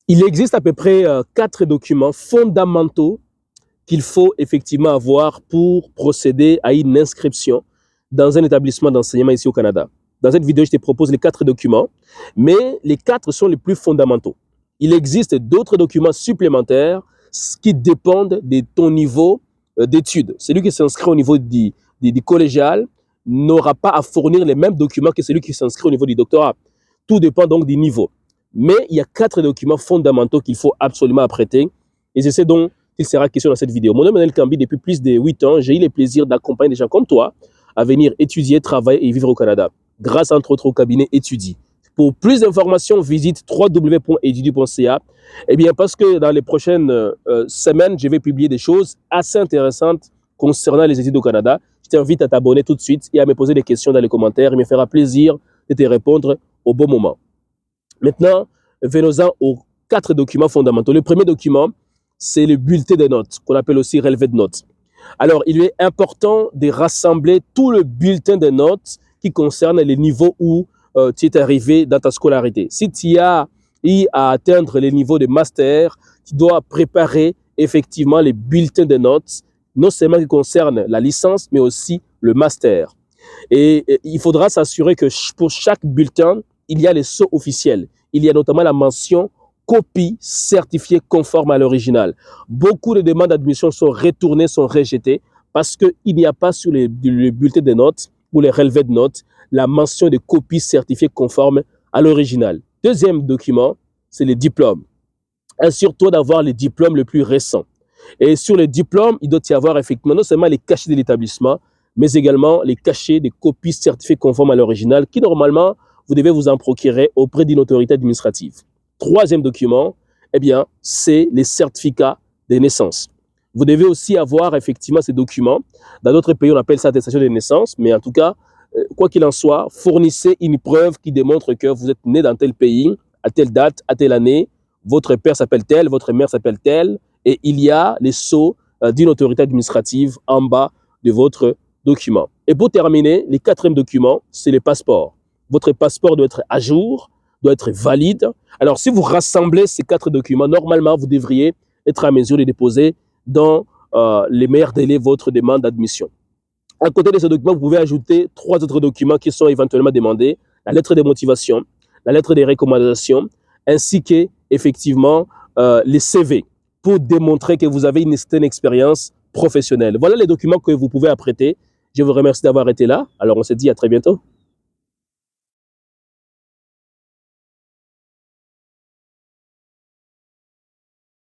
Il existe à peu près 4 documents fondamentaux qu'il faut effectivement avoir pour procéder à une inscription dans un établissement d'enseignement ici au Canada. Dans cette vidéo, je te propose les 4 documents, mais les 4 sont les plus fondamentaux. Il existe d'autres documents supplémentaires qui dépendent de ton niveau d'études. Celui qui s'inscrit au niveau du collégial n'aura pas à fournir les mêmes documents que celui qui s'inscrit au niveau du doctorat. Tout dépend donc du niveau. Mais il y a 4 documents fondamentaux qu'il faut absolument apprêter. Et c'est ce dont il sera question dans cette vidéo. Mon nom est Manel Kambi. Depuis plus de 8 ans, j'ai eu le plaisir d'accompagner des gens comme toi à venir étudier, travailler et vivre au Canada, grâce entre autres au cabinet Étudie. Pour plus d'informations, visite www.edudi.ca. Eh bien, parce que dans les prochaines semaines, je vais publier des choses assez intéressantes concernant les études au Canada. Je t'invite à t'abonner tout de suite et à me poser des questions dans les commentaires. Il me fera plaisir de te répondre au bon moment. Maintenant, venons-en aux 4 documents fondamentaux. Le premier document, c'est le bulletin de notes, qu'on appelle aussi relevé de notes. Alors, il est important de rassembler tout le bulletin de notes qui concerne les niveaux où tu es arrivé dans ta scolarité. Si tu as eu à atteindre les niveaux de master, tu dois préparer effectivement les bulletins de notes, non seulement qui concernent la licence, mais aussi le master. Et il faudra s'assurer que pour chaque bulletin, il y a les sceaux officiels. Il y a notamment la mention copie certifiée conforme à l'original. Beaucoup de demandes d'admission sont retournées, sont rejetées parce qu'il n'y a pas sur le bulletin de notes ou les relevés de notes la mention de copie certifiée conforme à l'original. Deuxième document, c'est les diplômes. Assure-toi d'avoir les diplômes les plus récents. Et sur les diplômes, il doit y avoir effectivement non seulement les cachets de l'établissement, mais également les cachets des copies certifiées conformes à l'original qui, normalement, vous devez vous en procurer auprès d'une autorité administrative. Troisième document, eh bien, c'est les certificats de naissance. Vous devez aussi avoir effectivement ces documents. Dans d'autres pays, on appelle ça attestation de naissance, mais en tout cas, quoi qu'il en soit, fournissez une preuve qui démontre que vous êtes né dans tel pays, à telle date, à telle année, votre père s'appelle tel, votre mère s'appelle tel, et il y a les sceaux d'une autorité administrative en bas de votre document. Et pour terminer, le quatrième document, c'est le passeport. Votre passeport doit être à jour, doit être valide. Alors, si vous rassemblez ces 4 documents, normalement, vous devriez être à mesure de déposer dans les meilleurs délais votre demande d'admission. À côté de ce document, vous pouvez ajouter 3 autres documents qui sont éventuellement demandés, la lettre de motivation, la lettre de recommandation, ainsi que, effectivement, les CV pour démontrer que vous avez une certaine expérience professionnelle. Voilà les documents que vous pouvez apprêter. Je vous remercie d'avoir été là. Alors, on se dit à très bientôt.